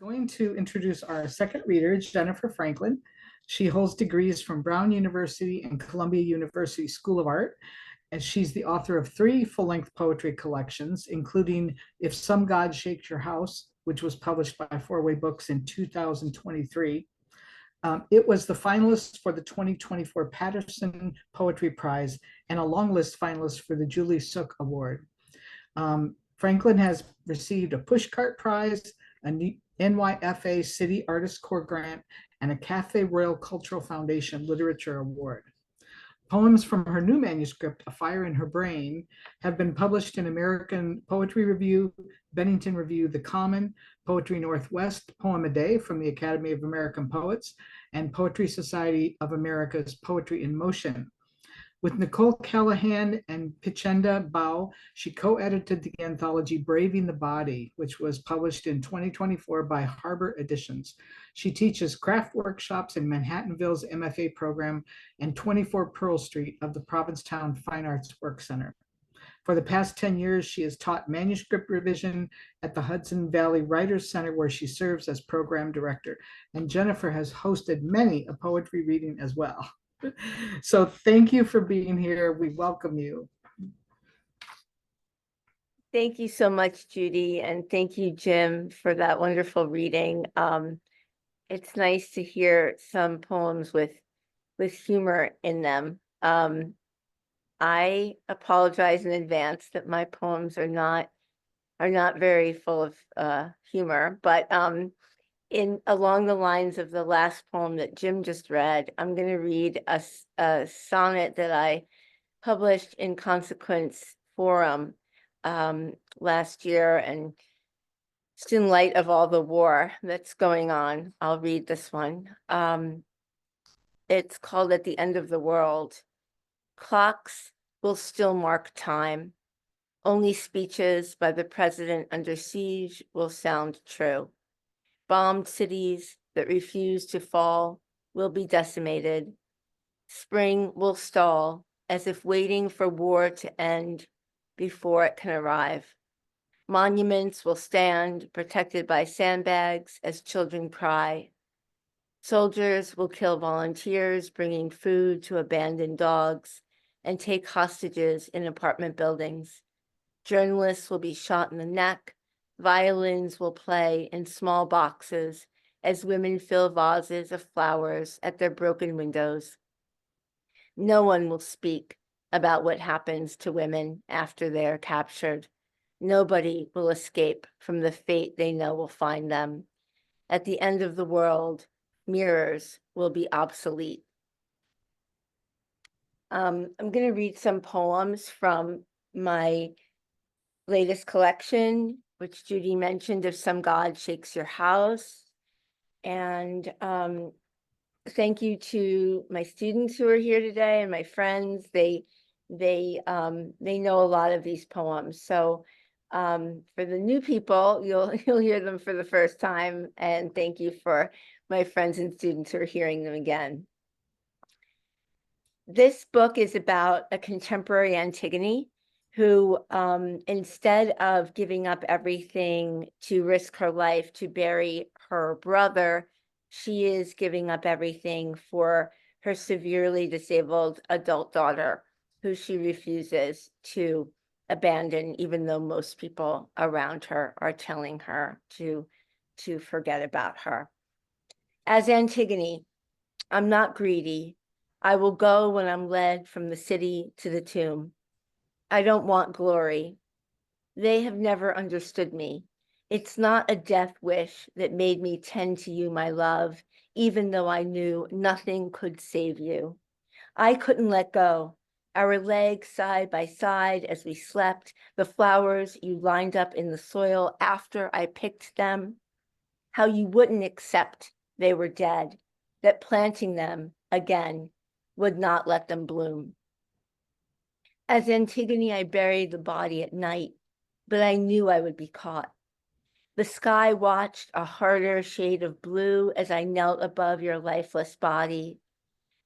Going to introduce our second reader, Jennifer Franklin. She holds degrees from Brown University and Columbia University School of Art, and she's the author of 3 full-length poetry collections, including If Some God Shakes Your House, which was published by Four Way Books in 2023. It was the finalist for the 2024 Patterson Poetry Prize and a long list finalist for the Julie Sook Award. Franklin has received a Pushcart Prize, a NYFA City Artist Corps grant, and a Cafe Royal Cultural Foundation Literature Award. Poems from her new manuscript, A Fire in Her Brain, have been published in American Poetry Review, Bennington Review, The Common, Poetry Northwest, Poem a Day from the Academy of American Poets, and Poetry Society of America's Poetry in Motion. With Nicole Callahan and Pichenda Bao, she co-edited the anthology Braving the Body, which was published in 2024 by Harbor Editions. She teaches craft workshops in Manhattanville's MFA program and 24 Pearl Street of the Provincetown Fine Arts Work Center. For the past 10 years, she has taught manuscript revision at the Hudson Valley Writers Center, where she serves as program director. And Jennifer has hosted many a poetry reading as well. So thank you for being here. We welcome you. Thank you so much, Judy, and thank you, Jim, for that wonderful reading. It's nice to hear some poems with humor in them. I apologize in advance that my poems are not very full of humor, but along the lines of the last poem that Jim just read, I'm going to read a sonnet that I published in Consequence Forum last year, and just in light of all the war that's going on, I'll read this one. It's called At the End of the World. Clocks will still mark time. Only speeches by the president under siege will sound true. Bombed cities that refuse to fall will be decimated. Spring will stall as if waiting for war to end before it can arrive. Monuments will stand protected by sandbags as children cry. Soldiers will kill volunteers bringing food to abandoned dogs and take hostages in apartment buildings. Journalists will be shot in the neck. Violins will play in small boxes as women fill vases of flowers at their broken windows. No one will speak about what happens to women after they are captured. Nobody will escape from the fate they know will find them. At the end of the world, mirrors will be obsolete. I'm going to read some poems from my latest collection, which Judy mentioned, If Some God Shakes Your House. And thank you to my students who are here today and my friends. They know a lot of these poems. So for the new people, you'll hear them for the first time. And thank you for my friends and students who are hearing them again. This book is about a contemporary Antigone who, instead of giving up everything to risk her life to bury her brother, she is giving up everything for her severely disabled adult daughter, who she refuses to abandon, even though most people around her are telling her to forget about her. As Antigone, I'm not greedy. I will go when I'm led from the city to the tomb. I don't want glory. They have never understood me. It's not a death wish that made me tend to you, my love, even though I knew nothing could save you. I couldn't let go. Our legs side by side as we slept, the flowers you lined up in the soil after I picked them, how you wouldn't accept they were dead, that planting them again would not let them bloom. As Antigone, I buried the body at night, but I knew I would be caught. The sky watched a harder shade of blue as I knelt above your lifeless body.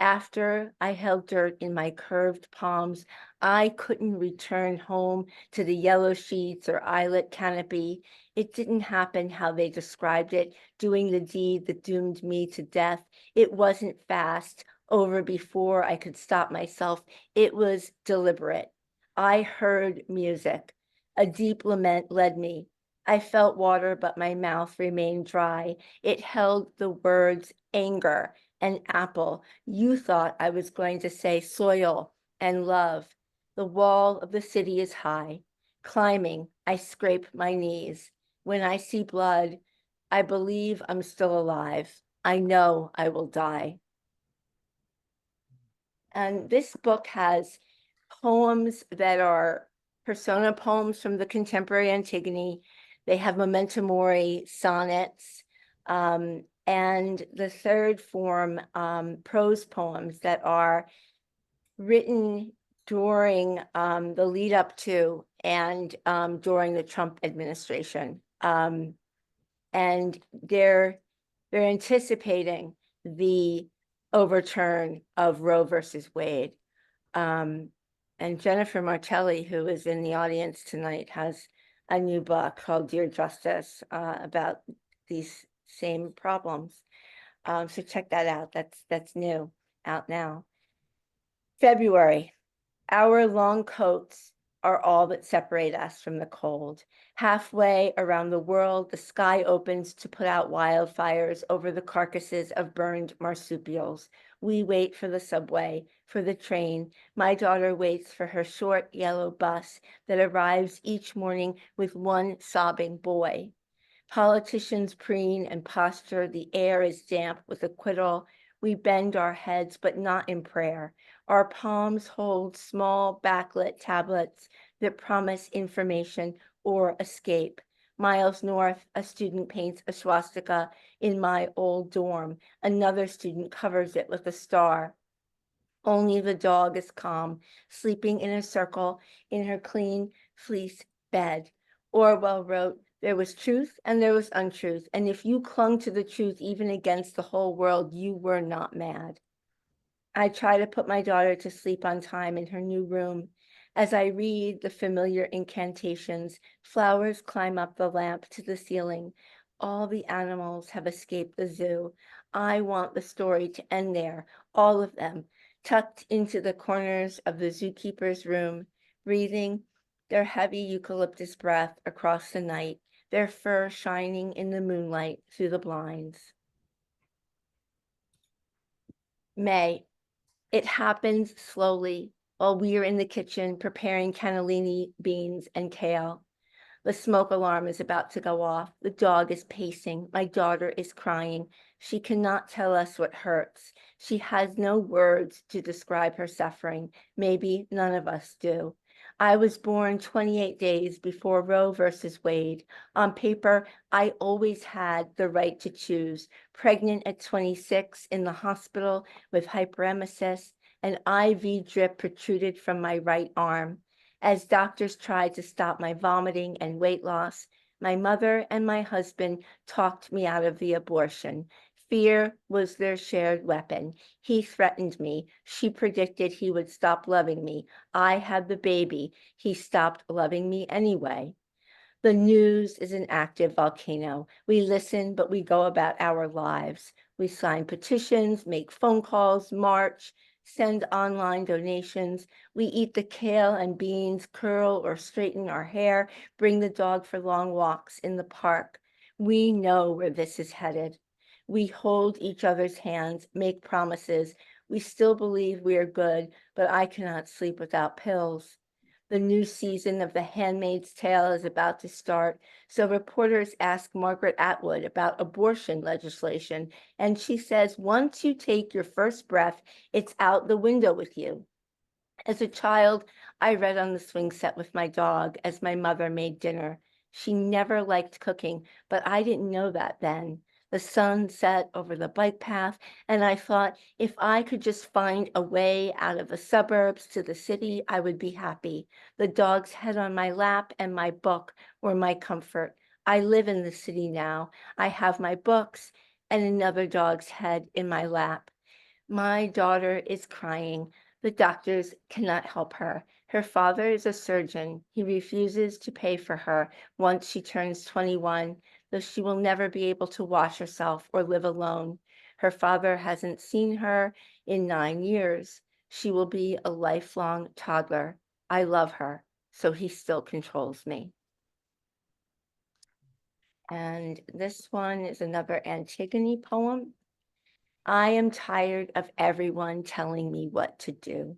After I held dirt in my curved palms, I couldn't return home to the yellow sheets or eyelet canopy. It didn't happen how they described it, doing the deed that doomed me to death. It wasn't fast, over before I could stop myself. It was deliberate. I heard music. A deep lament led me. I felt water, but my mouth remained dry. It held the words anger and apple. You thought I was going to say soil and love. The wall of the city is high. Climbing, I scrape my knees. When I see blood, I believe I'm still alive. I know I will die. And this book has poems that are persona poems from the contemporary Antigone. They have memento mori sonnets. And the third form, prose poems that are written during the lead up to and during the Trump administration. And they're anticipating the overturn of Roe versus Wade. And Jennifer Martelli, who is in the audience tonight, has a new book called Dear Justice about these same problems. So check that out. That's new, out now. February, our long coats are all that separate us from the cold. Halfway around the world, the sky opens to put out wildfires over the carcasses of burned marsupials. We wait for the subway, for the train. My daughter waits for her short yellow bus that arrives each morning with one sobbing boy. Politicians preen and posture. The air is damp with acquittal. We bend our heads, but not in prayer. Our palms hold small backlit tablets that promise information or escape. Miles north, a student paints a swastika in my old dorm. Another student covers it with a star. Only the dog is calm, sleeping in a circle in her clean fleece bed. Orwell wrote, there was truth and there was untruth, and if you clung to the truth even against the whole world, you were not mad. I try to put my daughter to sleep on time in her new room. As I read the familiar incantations, flowers climb up the lamp to the ceiling. All the animals have escaped the zoo. I want the story to end there, all of them, tucked into the corners of the zookeeper's room, breathing their heavy eucalyptus breath across the night, their fur shining in the moonlight through the blinds. May. It happens slowly while we are in the kitchen preparing cannellini beans and kale. The smoke alarm is about to go off. The dog is pacing. My daughter is crying. She cannot tell us what hurts. She has no words to describe her suffering. Maybe none of us do. I was born 28 days before Roe versus Wade. On paper, I always had the right to choose. Pregnant at 26 in the hospital with hyperemesis, an IV drip protruded from my right arm. As doctors tried to stop my vomiting and weight loss, my mother and my husband talked me out of the abortion. Fear was their shared weapon. He threatened me. She predicted he would stop loving me. I had the baby. He stopped loving me anyway. The news is an active volcano. We listen, but we go about our lives. We sign petitions, make phone calls, march, send online donations. We eat the kale and beans, curl or straighten our hair, bring the dog for long walks in the park. We know where this is headed. We hold each other's hands, make promises. We still believe we are good, but I cannot sleep without pills. The new season of The Handmaid's Tale is about to start, so reporters ask Margaret Atwood about abortion legislation, and she says, once you take your first breath, it's out the window with you. As a child, I read on the swing set with my dog as my mother made dinner. She never liked cooking, but I didn't know that then. The sun set over the bike path, and I thought if I could just find a way out of the suburbs to the city, I would be happy. The dog's head on my lap and my book were my comfort. I live in the city now. I have my books and another dog's head in my lap. My daughter is crying. The doctors cannot help her. Her father is a surgeon. He refuses to pay for her once she turns 21, though she will never be able to wash herself or live alone. Her father hasn't seen her in 9 years. She will be a lifelong toddler. I love her, so he still controls me. And this one is another Antigone poem. I am tired of everyone telling me what to do.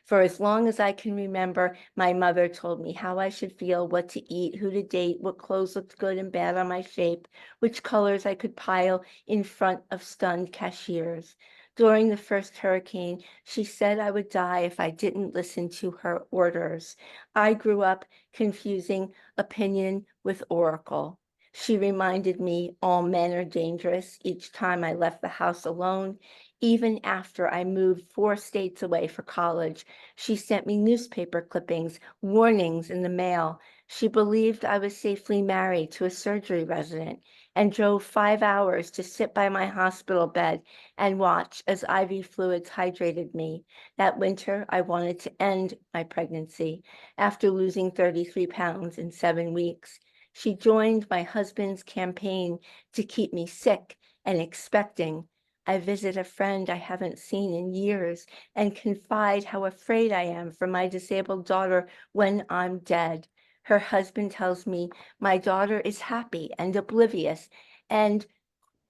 For as long as I can remember, my mother told me how I should feel, what to eat, who to date, what clothes looked good and bad on my shape, which colors I could pile in front of stunned cashiers. During the first hurricane, she said I would die if I didn't listen to her orders. I grew up confusing opinion with oracle. She reminded me all men are dangerous each time I left the house alone. Even after I moved 4 states away for college, she sent me newspaper clippings, warnings in the mail. She believed I was safely married to a surgery resident and drove 5 hours to sit by my hospital bed and watch as IV fluids hydrated me. That winter, I wanted to end my pregnancy after losing 33 pounds in 7 weeks. She joined my husband's campaign to keep me sick and expecting. I visit a friend I haven't seen in years and confide how afraid I am for my disabled daughter when I'm dead. Her husband tells me my daughter is happy and oblivious and,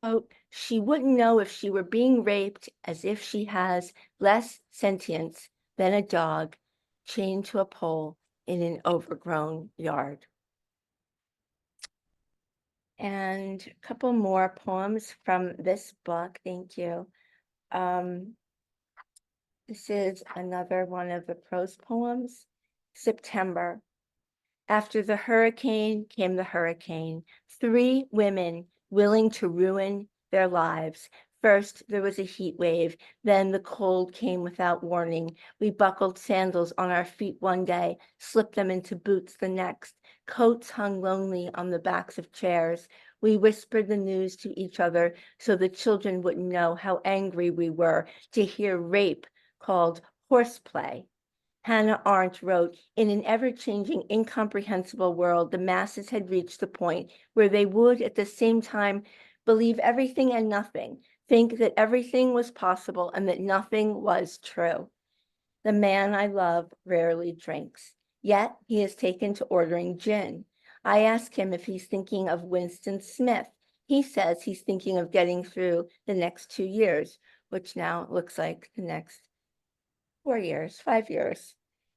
quote, she wouldn't know if she were being raped, as if she has less sentience than a dog chained to a pole in an overgrown yard. And a couple more poems from this book. Thank you. This is another one of the prose poems. September. After the hurricane came the hurricane. 3 women willing to ruin their lives. First, there was a heat wave. Then the cold came without warning. We buckled sandals on our feet one day, slipped them into boots the next. Coats hung lonely on the backs of chairs. We whispered the news to each other so the children wouldn't know how angry we were to hear rape called horseplay. Hannah Arendt wrote, in an ever-changing, incomprehensible world, the masses had reached the point where they would at the same time believe everything and nothing, think that everything was possible and that nothing was true. The man I love rarely drinks, yet he has taken to ordering gin. I ask him if he's thinking of Winston Smith. He says he's thinking of getting through the next 2 years, which now looks like the next 4 years, 5 years.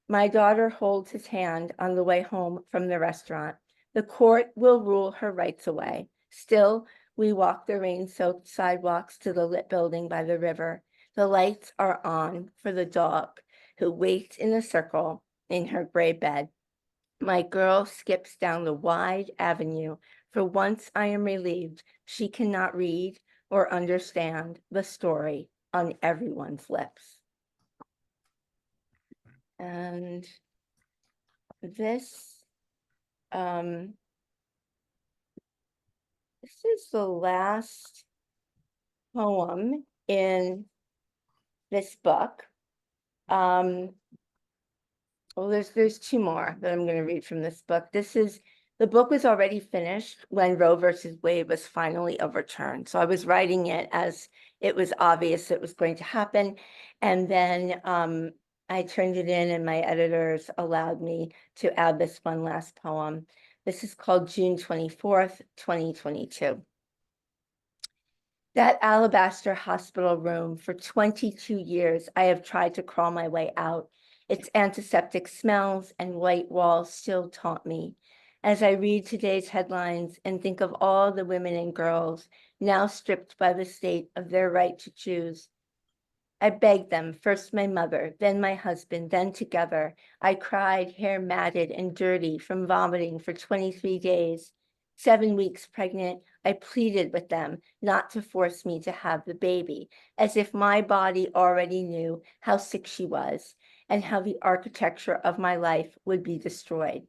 My daughter holds his hand on the way home from the restaurant. The court will rule her rights away. Still, we walk the rain-soaked sidewalks to the lit building by the river. The lights are on for the dog, who waits in a circle in her gray bed. My girl skips down the wide avenue. For once I am relieved she cannot read or understand the story on everyone's lips. And this is the last poem in this book. Well, there's 2 more that I'm going to read from this book. The book was already finished when Roe versus Wade was finally overturned. So I was writing it as it was obvious it was going to happen. And then I turned it in and my editors allowed me to add this one last poem. This is called June 24th, 2022. That alabaster hospital room, for 22 years, I have tried to crawl my way out. Its antiseptic smells and white walls still taunt me. As I read today's headlines and think of all the women and girls now stripped by the state of their right to choose, I begged them, first my mother, then my husband, then together. I cried, hair matted and dirty from vomiting for 23 days. 7 weeks pregnant, I pleaded with them not to force me to have the baby, as if my body already knew how sick she was and how the architecture of my life would be destroyed.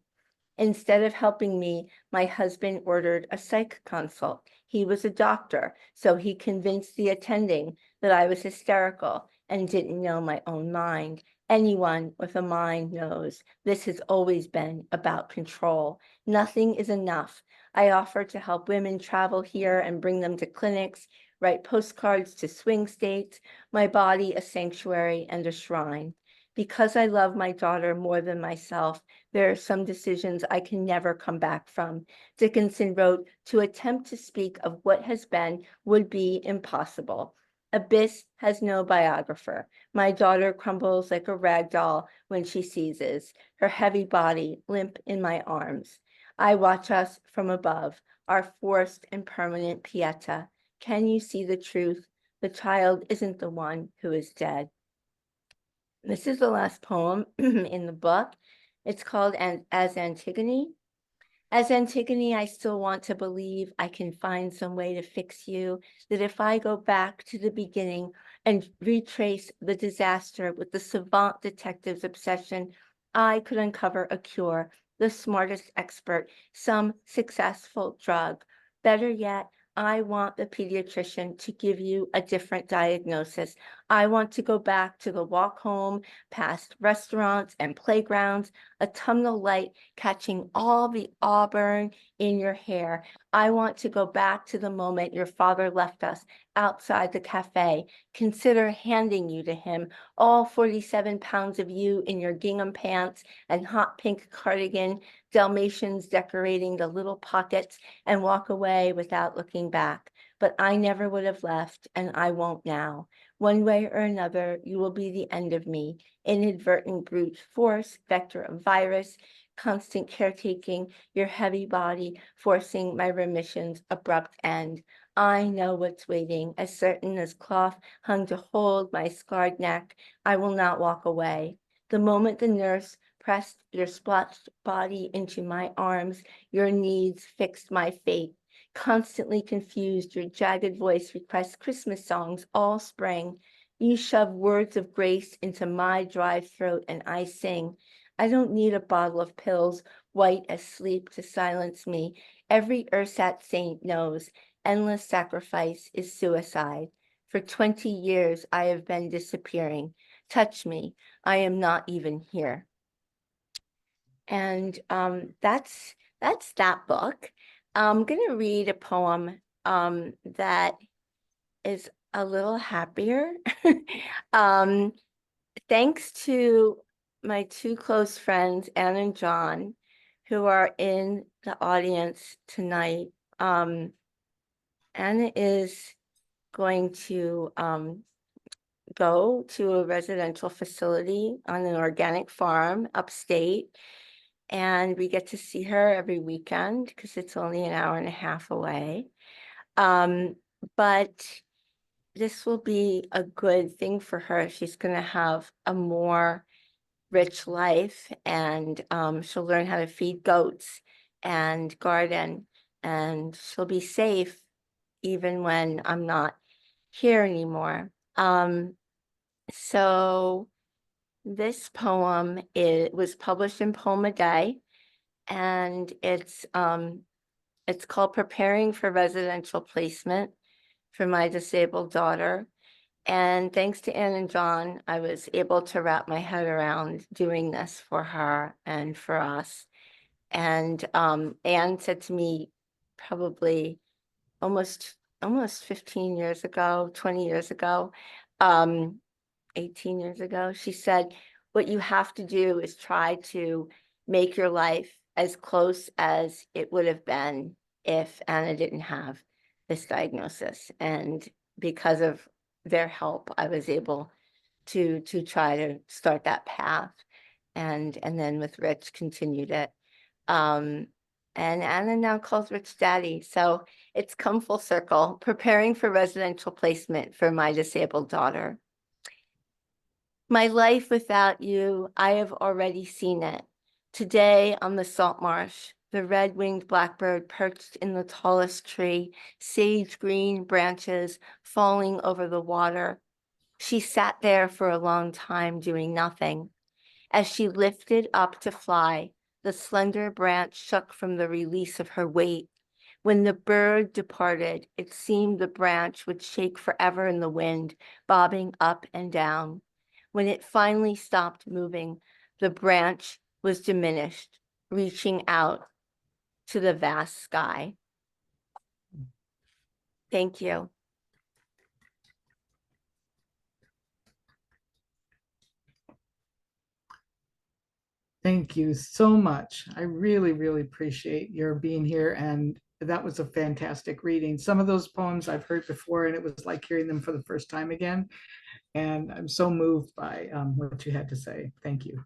Instead of helping me, my husband ordered a psych consult. He was a doctor, so he convinced the attending that I was hysterical and didn't know my own mind. Anyone with a mind knows this has always been about control. Nothing is enough. I offer to help women travel here and bring them to clinics, write postcards to swing states, my body a sanctuary and a shrine. Because I love my daughter more than myself, there are some decisions I can never come back from. Dickinson wrote, to attempt to speak of what has been would be impossible. Abyss has no biographer. My daughter crumbles like a rag doll when she seizes, her heavy body limp in my arms. I watch us from above, our forced and permanent pieta. Can you see the truth? The child isn't the one who is dead. This is the last poem in the book. It's called As Antigone. As Antigone, I still want to believe I can find some way to fix you, that if I go back to the beginning and retrace the disaster with the savant detective's obsession, I could uncover a cure, the smartest expert, some successful drug. Better yet, I want the pediatrician to give you a different diagnosis. I want to go back to the walk home, past restaurants and playgrounds, autumnal light catching all the auburn in your hair. I want to go back to the moment your father left us outside the cafe. Consider handing you to him, all 47 pounds of you in your gingham pants and hot pink cardigan, Dalmatians decorating the little pockets, and walk away without looking back. But I never would have left, and I won't now. One way or another, you will be the end of me, inadvertent brute force, vector of virus, constant caretaking, your heavy body forcing my remission's abrupt end. I know what's waiting, as certain as cloth hung to hold my scarred neck. I will not walk away. The moment the nurse pressed your splotched body into my arms, your needs fixed my fate. Constantly confused, your jagged voice requests Christmas songs all spring. You shove words of grace into my dry throat and I sing. I don't need a bottle of pills, white as sleep, to silence me. Every ersatz saint knows endless sacrifice is suicide. For 20 years, I have been disappearing. Touch me. I am not even here. And that's that book. I'm going to read a poem that is a little happier. Thanks to my two close friends, Anne and John, who are in the audience tonight. Anna is going to go to a residential facility on an organic farm upstate. And we get to see her every weekend because it's only an hour and a half away. But this will be a good thing for her. She's going to have a more rich life, and she'll learn how to feed goats and garden, and she'll be safe even when I'm not here anymore. So this poem, it was published in Poem a Day, and it's called Preparing for Residential Placement for My Disabled Daughter. And thanks to Anne and John, I was able to wrap my head around doing this for her and for us. And Anne said to me probably almost 15 years ago, 20 years ago, 18 years ago, she said, what you have to do is try to make your life as close as it would have been if Anna didn't have this diagnosis. And because of their help, I was able to try to start that path. And then with Rich, continued it. And Anna now calls Rich Daddy. So it's come full circle, preparing for residential placement for my disabled daughter. My life without you, I have already seen it. Today on the salt marsh, the red-winged blackbird perched in the tallest tree, sage green branches falling over the water. She sat there for a long time doing nothing. As she lifted up to fly, the slender branch shook from the release of her weight. When the bird departed, it seemed the branch would shake forever in the wind, bobbing up and down. When it finally stopped moving, the branch was diminished, reaching out to the vast sky. Thank you. Thank you so much. I really, really appreciate your being here. And that was a fantastic reading. Some of those poems I've heard before, and it was like hearing them for the first time again. And I'm so moved by what you had to say. Thank you.